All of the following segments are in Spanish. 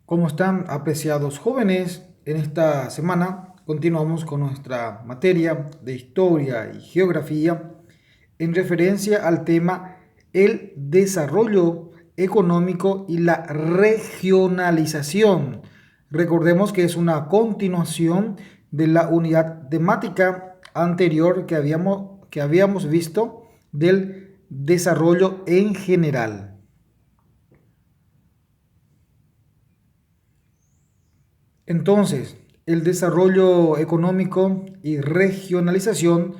¿Cómo están, apreciados jóvenes? En esta semana continuamos con nuestra materia de historia y geografía en referencia al tema el desarrollo económico y la regionalización. Recordemos que es una continuación de la unidad temática anterior que habíamos visto del desarrollo en general. Entonces, el desarrollo económico y regionalización,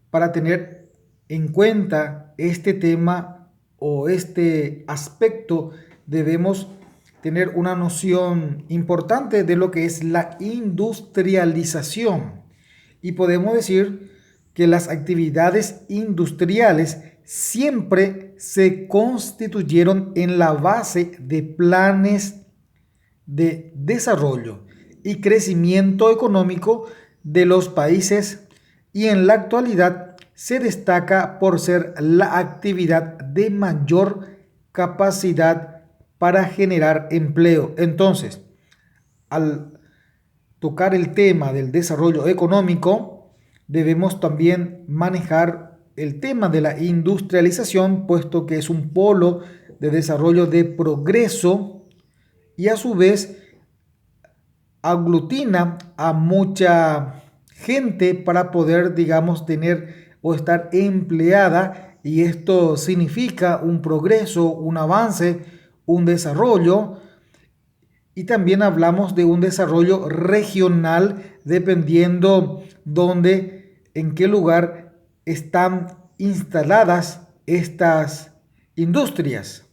para tener en cuenta este tema o este aspecto, debemos tener una noción importante de lo que es la industrialización. Y podemos decir que las actividades industriales siempre se constituyeron en la base de planes de desarrollo y crecimiento económico de los países, y en la actualidad se destaca por ser la actividad de mayor capacidad para generar empleo. Entonces, al tocar el tema del desarrollo económico, debemos también manejar el tema de la industrialización, puesto que es un polo de desarrollo de progreso y a su vez aglutina a mucha gente para poder, digamos, tener o estar empleada, y esto significa un progreso, un avance, un desarrollo. Y también hablamos de un desarrollo regional dependiendo dónde, en qué lugar están instaladas estas industrias.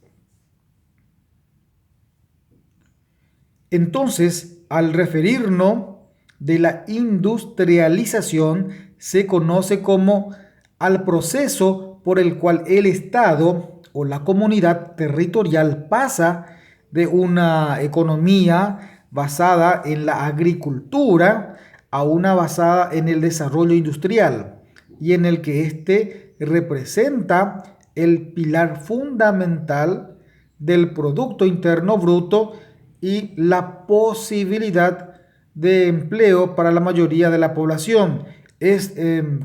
Entonces, al referirnos de la industrialización, se conoce como al proceso por el cual el Estado o la comunidad territorial pasa de una economía basada en la agricultura a una basada en el desarrollo industrial, y en el que éste representa el pilar fundamental del Producto Interno Bruto y la posibilidad de empleo para la mayoría de la población.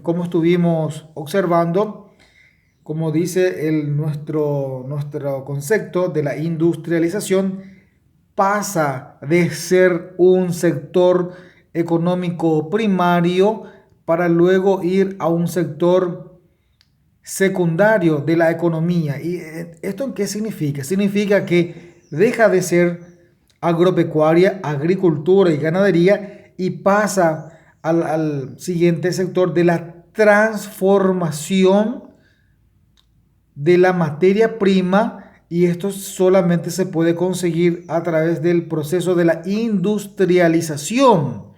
Como estuvimos observando, como dice nuestro concepto de la industrialización, pasa de ser un sector económico primario para luego ir a un sector secundario de la economía. ¿Y esto en qué significa? Significa que deja de ser agropecuaria, agricultura y ganadería, y pasa al siguiente sector de la transformación de la materia prima, y esto solamente se puede conseguir a través del proceso de la industrialización.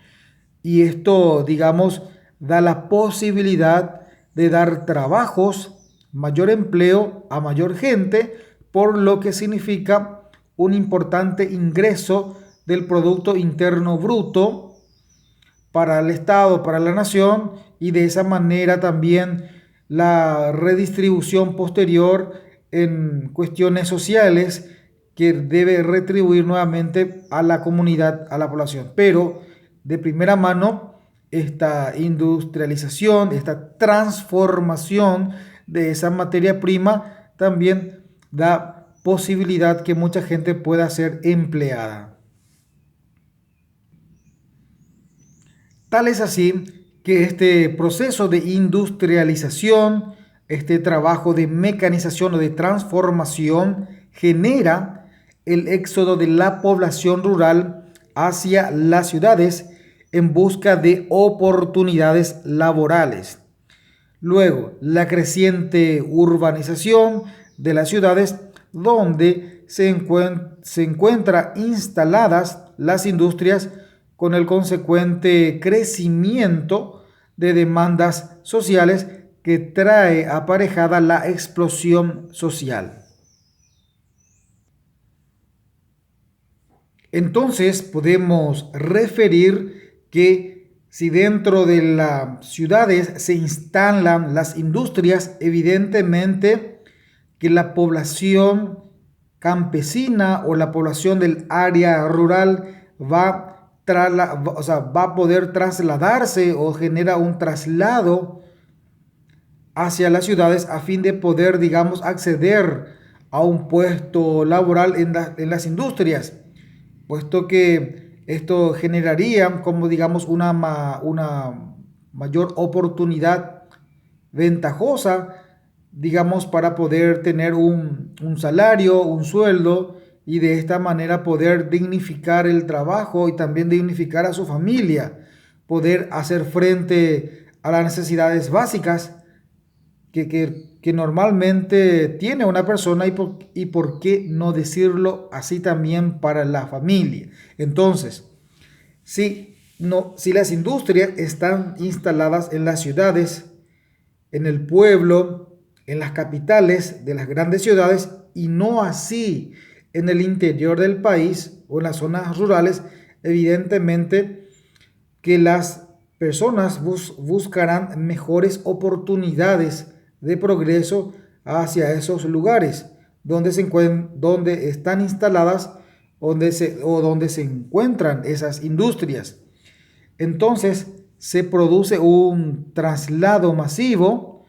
Y esto, digamos, da la posibilidad de dar trabajos, mayor empleo a mayor gente, por lo que significa un importante ingreso del Producto Interno Bruto para el Estado, para la nación, y de esa manera también la redistribución posterior en cuestiones sociales que debe retribuir nuevamente a la comunidad, a la población. Pero de primera mano, esta industrialización, esta transformación de esa materia prima también da posibilidad que mucha gente pueda ser empleada. Tal es así que este proceso de industrialización, este trabajo de mecanización o de transformación, genera el éxodo de la población rural hacia las ciudades en busca de oportunidades laborales. Luego, la creciente urbanización de las ciudades, donde se encuentran instaladas las industrias, con el consecuente crecimiento de demandas sociales que trae aparejada la explosión social. Entonces podemos referir que si dentro de las ciudades se instalan las industrias, evidentemente que la población campesina o la población del área rural va a poder trasladarse o genera un traslado hacia las ciudades a fin de poder, digamos, acceder a un puesto laboral en las industrias, puesto que esto generaría como, digamos, una mayor oportunidad ventajosa, digamos, para poder tener un salario, un sueldo, y de esta manera poder dignificar el trabajo y también dignificar a su familia, poder hacer frente a las necesidades básicas que normalmente tiene una persona, y por qué no decirlo así también para la familia. Entonces, si las industrias están instaladas en las ciudades, en el pueblo, en las capitales de las grandes ciudades, y no así en el interior del país o en las zonas rurales, evidentemente que las personas buscarán mejores oportunidades de progreso hacia esos lugares donde están instaladas, donde se encuentran esas industrias. Entonces se produce un traslado masivo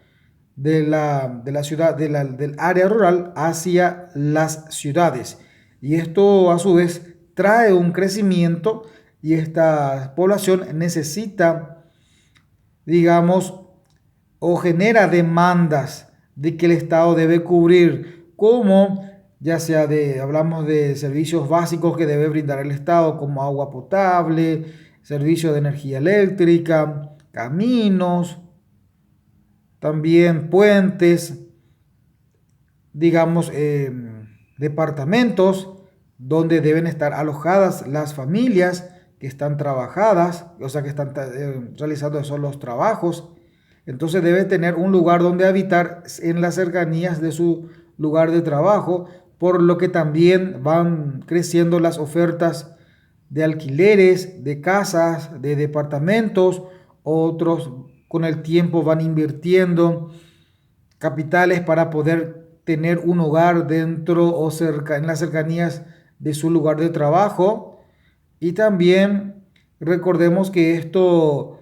de la ciudad, del área rural hacia las ciudades. Y esto a su vez trae un crecimiento, y esta población necesita, digamos, o genera demandas de que el Estado debe cubrir, como ya sea hablamos de servicios básicos que debe brindar el Estado, como agua potable, servicio de energía eléctrica, caminos, también puentes, digamos, departamentos donde deben estar alojadas las familias que están trabajadas, o sea, que están realizando esos los trabajos. Entonces debe tener un lugar donde habitar en las cercanías de su lugar de trabajo, por lo que también van creciendo las ofertas de alquileres, de casas, de departamentos. Otros con el tiempo van invirtiendo capitales para poder tener un hogar dentro o cerca, en las cercanías de su lugar de trabajo. Y también recordemos que esto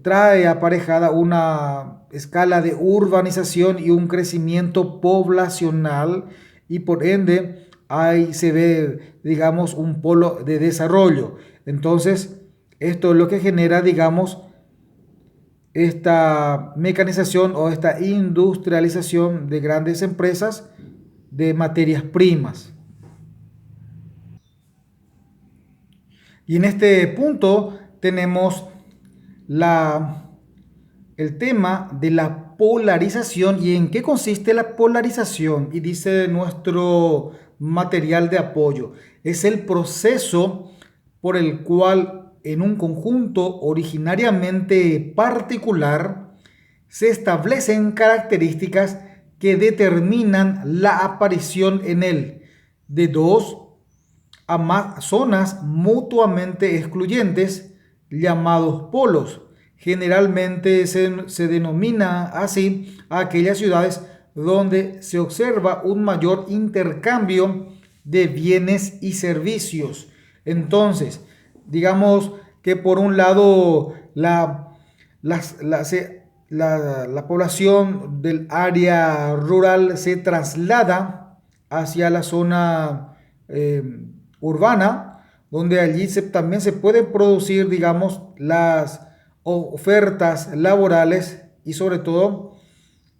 trae aparejada una escala de urbanización y un crecimiento poblacional, y por ende ahí se ve, digamos, un polo de desarrollo. Entonces, esto es lo que genera, digamos, esta mecanización o esta industrialización de grandes empresas de materias primas. Y en este punto tenemos la, el tema de la polarización. ¿Y en qué consiste la polarización? Y dice nuestro material de apoyo: es el proceso por el cual en un conjunto originariamente particular se establecen características que determinan la aparición en él de dos a más zonas mutuamente excluyentes, llamados polos. Generalmente se denomina así a aquellas ciudades donde se observa un mayor intercambio de bienes y servicios. Entonces, digamos que por un lado la población del área rural se traslada hacia la zona urbana, donde allí también se pueden producir, digamos, las ofertas laborales y sobre todo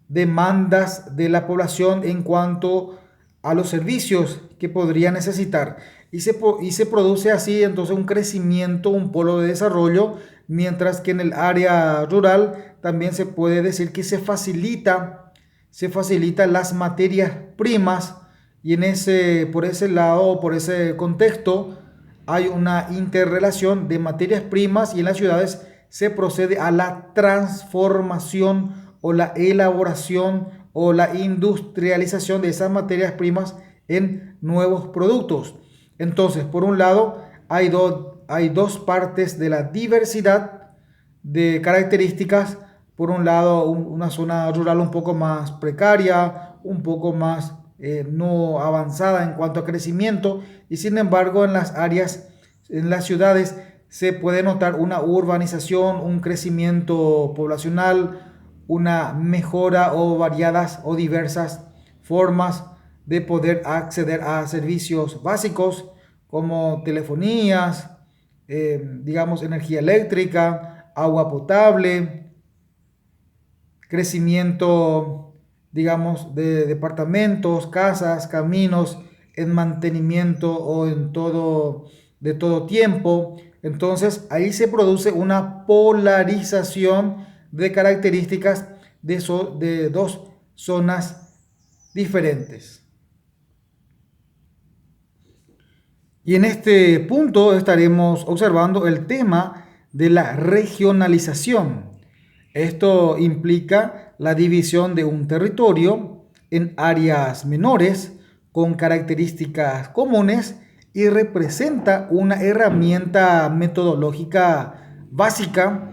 demandas de la población en cuanto a los servicios que podría necesitar. Y se produce así entonces un crecimiento, un polo de desarrollo, mientras que en el área rural también se puede decir que se facilita las materias primas, y por ese lado, por ese contexto, hay una interrelación de materias primas, y en las ciudades se procede a la transformación o la elaboración o la industrialización de esas materias primas en nuevos productos. Entonces, por un lado, hay dos partes de la diversidad de características. Por un lado, una zona rural un poco más precaria, un poco más no avanzada en cuanto a crecimiento, y sin embargo en las áreas, en las ciudades, se puede notar una urbanización, un crecimiento poblacional, una mejora o variadas o diversas formas de poder acceder a servicios básicos como telefonías, digamos, energía eléctrica, agua potable, crecimiento, digamos, de departamentos, casas, caminos en mantenimiento o en todo, de todo tiempo. Entonces ahí se produce una polarización de características de dos zonas diferentes. Y en este punto estaremos observando el tema de la regionalización. Esto implica la división de un territorio en áreas menores con características comunes y representa una herramienta metodológica básica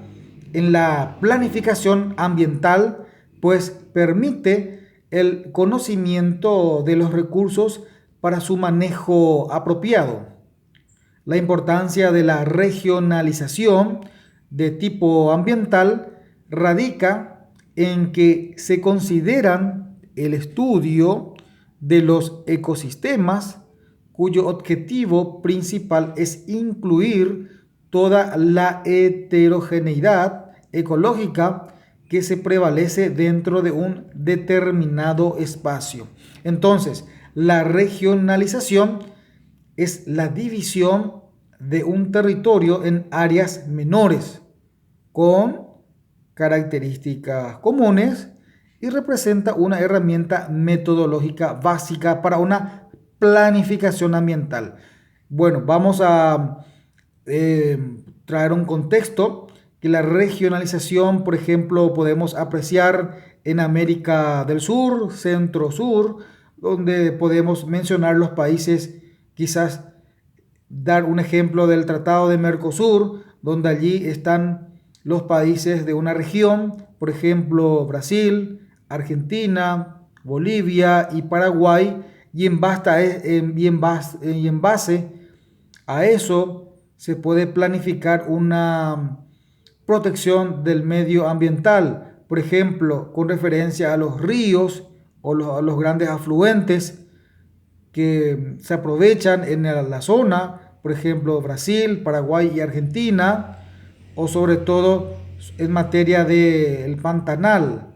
en la planificación ambiental, pues permite el conocimiento de los recursos para su manejo apropiado. La importancia de la regionalización de tipo ambiental radica en que se consideran el estudio de los ecosistemas cuyo objetivo principal es incluir toda la heterogeneidad ecológica que se prevalece dentro de un determinado espacio. Entonces, la regionalización es la división de un territorio en áreas menores con características comunes y representa una herramienta metodológica básica para una planificación ambiental. Bueno, vamos a traer un contexto que la regionalización, por ejemplo, podemos apreciar en América del Sur, Centro-Sur, donde podemos mencionar los países, quizás dar un ejemplo del Tratado de Mercosur, donde allí están los países de una región, por ejemplo, Brasil, Argentina, Bolivia y Paraguay, y en base a eso se puede planificar una protección del medio ambiental, por ejemplo, con referencia a los ríos o a los grandes afluentes que se aprovechan en la zona, por ejemplo, Brasil, Paraguay y Argentina, o sobre todo en materia del Pantanal,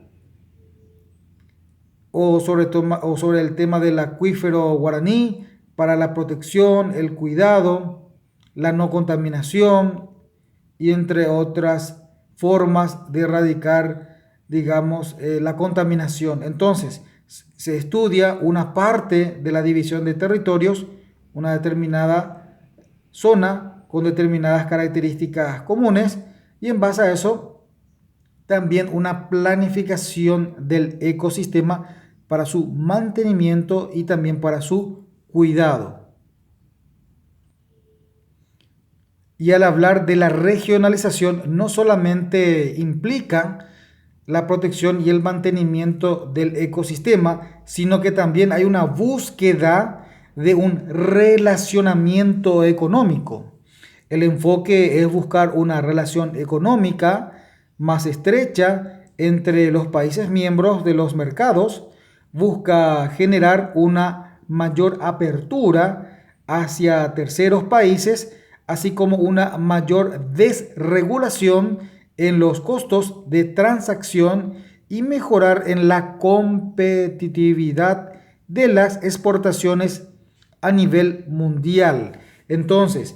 o sobre el tema del acuífero guaraní, para la protección, el cuidado, la no contaminación y entre otras formas de erradicar, digamos, la contaminación. Entonces, se estudia una parte de la división de territorios, una determinada zona con determinadas características comunes, y en base a eso también una planificación del ecosistema para su mantenimiento y también para su cuidado. Y al hablar de la regionalización, no solamente implica la protección y el mantenimiento del ecosistema, sino que también hay una búsqueda de un relacionamiento económico. El enfoque es buscar una relación económica más estrecha entre los países miembros de los mercados, busca generar una mayor apertura hacia terceros países, así como una mayor desregulación en los costos de transacción y mejorar en la competitividad de las exportaciones a nivel mundial. Entonces,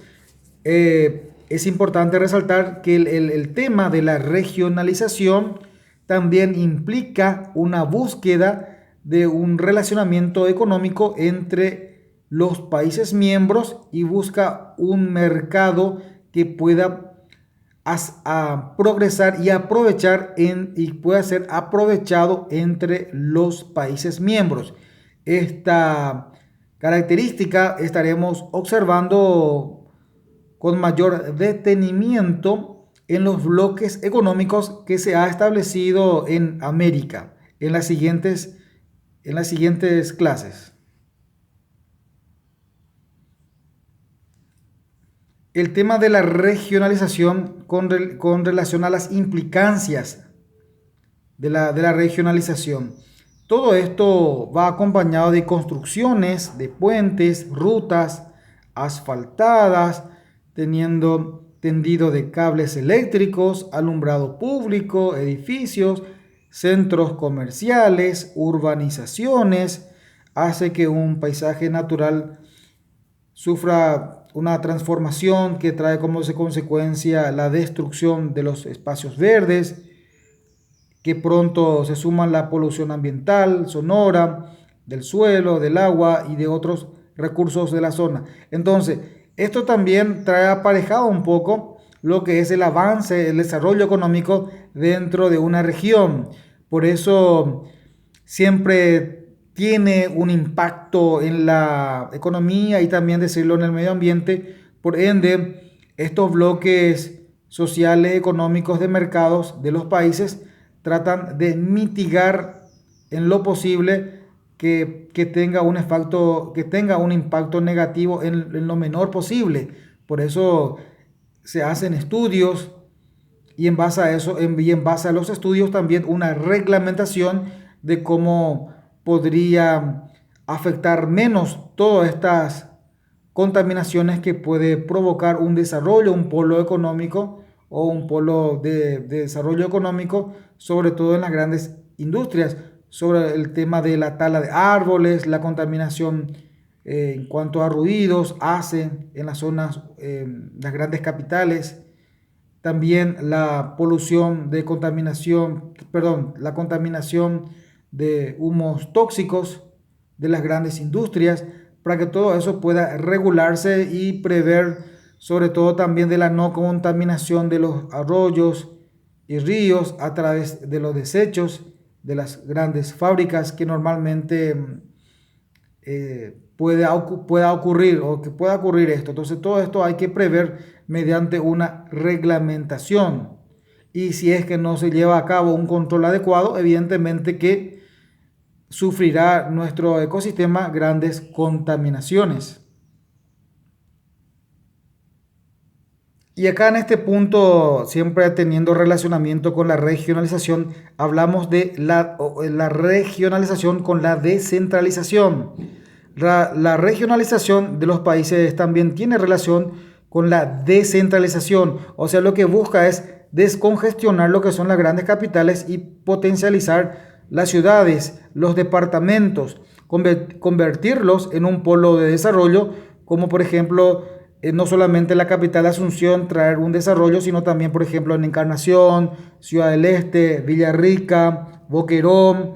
es importante resaltar que el tema de la regionalización también implica una búsqueda de un relacionamiento económico entre los países miembros y busca un mercado que pueda a progresar y aprovechar y pueda ser aprovechado entre los países miembros. Esta característica estaremos observando con mayor detenimiento en los bloques económicos que se ha establecido en América en las siguientes en las siguientes clases. El tema de la regionalización con relación a las implicancias de la regionalización. Todo esto va acompañado de construcciones, de puentes, rutas asfaltadas, teniendo tendido de cables eléctricos, alumbrado público, edificios, centros comerciales, urbanizaciones, hace que un paisaje natural sufra una transformación que trae como consecuencia la destrucción de los espacios verdes, que pronto se suman la polución ambiental, sonora, del suelo, del agua y de otros recursos de la zona. Entonces, esto también trae aparejado un poco lo que es el avance, el desarrollo económico dentro de una región. Por eso siempre tiene un impacto en la economía y también decirlo en el medio ambiente. Por ende, estos bloques sociales, económicos de mercados de los países tratan de mitigar en lo posible que tenga un impacto negativo en lo menor posible. Por eso se hacen estudios y en base a eso, y en base a los estudios también una reglamentación de cómo podría afectar menos todas estas contaminaciones que puede provocar un desarrollo, un polo económico o un polo de desarrollo económico, sobre todo en las grandes industrias, sobre el tema de la tala de árboles, la contaminación en cuanto a ruidos, hace en las zonas, las grandes capitales, también la polución de contaminación, perdón, la contaminación de humos tóxicos de las grandes industrias, para que todo eso pueda regularse y prever, sobre todo también de la no contaminación de los arroyos y ríos a través de los desechos de las grandes fábricas que normalmente pueda ocurrir o que pueda ocurrir esto. Entonces todo esto hay que prever mediante una reglamentación. Y si es que no se lleva a cabo un control adecuado, evidentemente que sufrirá nuestro ecosistema grandes contaminaciones. Y acá en este punto, siempre teniendo relacionamiento con la regionalización, hablamos de la regionalización con la descentralización. La regionalización de los países también tiene relación con la descentralización, o sea, lo que busca es descongestionar lo que son las grandes capitales y potencializar las ciudades, los departamentos, convertirlos en un polo de desarrollo, como por ejemplo, no solamente la capital de Asunción traer un desarrollo, sino también, por ejemplo, en Encarnación, Ciudad del Este, Villarrica, Boquerón,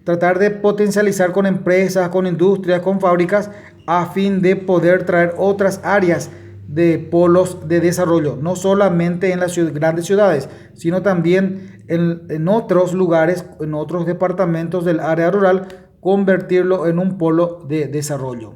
tratar de potencializar con empresas, con industrias, con fábricas, a fin de poder traer otras áreas de polos de desarrollo, no solamente en las grandes ciudades, sino también en otros lugares, en otros departamentos del área rural, convertirlo en un polo de desarrollo.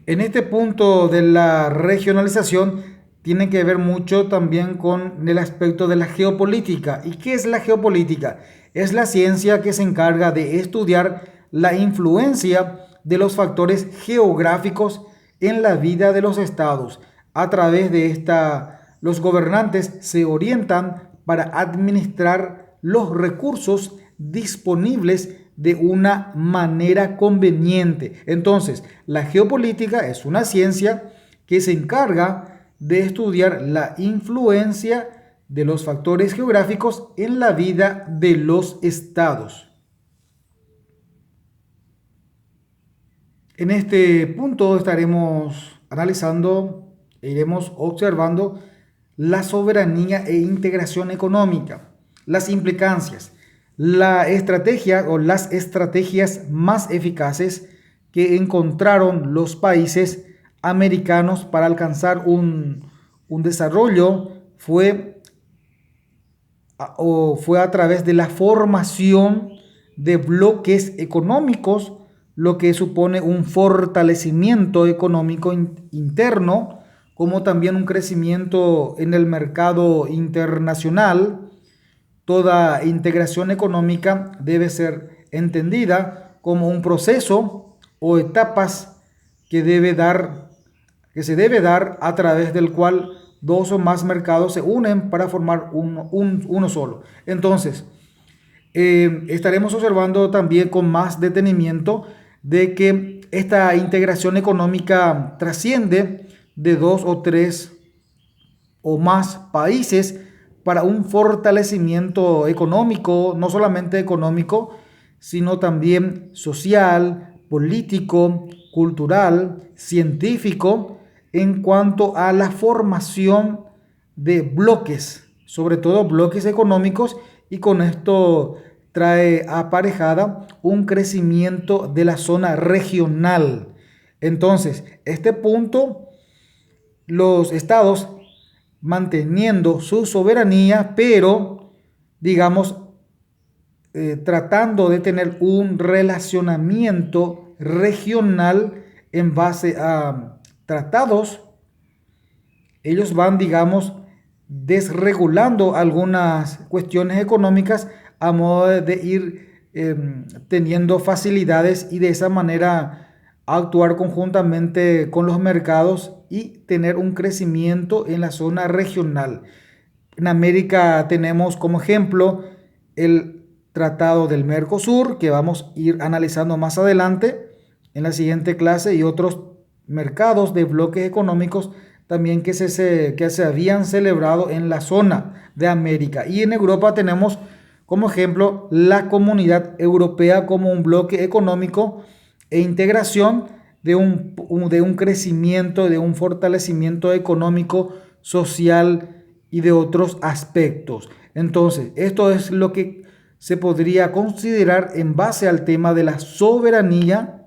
En este punto de la regionalización tiene que ver mucho también con el aspecto de la geopolítica. ¿Y qué es la geopolítica? Es la ciencia que se encarga de estudiar la influencia de los factores geográficos en la vida de los estados. A través de esta, los gobernantes se orientan para administrar los recursos disponibles de una manera conveniente. Entonces, la geopolítica es una ciencia que se encarga de estudiar la influencia de los factores geográficos en la vida de los estados. En este punto estaremos analizando e iremos observando la soberanía e integración económica, las implicancias, la estrategia o las estrategias más eficaces que encontraron los países americanos para alcanzar un desarrollo fue a través de la formación de bloques económicos, lo que supone un fortalecimiento económico interno, como también un crecimiento en el mercado internacional, toda integración económica debe ser entendida como un proceso o etapas que se debe dar a través del cual dos o más mercados se unen para formar uno solo. Entonces, estaremos observando también con más detenimiento de que esta integración económica trasciende de dos o tres o más países para un fortalecimiento económico, no solamente económico, sino también social, político, cultural, científico, en cuanto a la formación de bloques, sobre todo bloques económicos, y con esto trae aparejada un crecimiento de la zona regional. Entonces, este punto, los estados manteniendo su soberanía, pero, digamos, tratando de tener un relacionamiento regional en base a tratados, ellos van, digamos, desregulando algunas cuestiones económicas a modo de ir teniendo facilidades y de esa manera actuar conjuntamente con los mercados y tener un crecimiento en la zona regional. En América tenemos como ejemplo el Tratado del Mercosur, que vamos a ir analizando más adelante en la siguiente clase, y otros mercados de bloques económicos también que se habían celebrado en la zona de América. Y en Europa tenemos como ejemplo la Comunidad Europea como un bloque económico e integración de un crecimiento, de un fortalecimiento económico, social y de otros aspectos. Entonces, esto es lo que se podría considerar en base al tema de la soberanía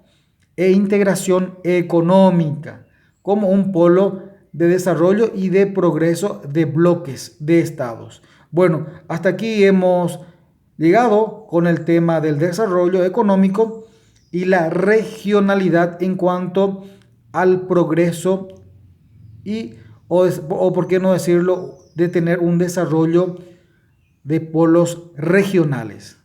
e integración económica como un polo de desarrollo y de progreso de bloques de estados. Bueno, hasta aquí hemos llegado con el tema del desarrollo económico y la regionalidad en cuanto al progreso y, o por qué no decirlo, de tener un desarrollo de polos regionales.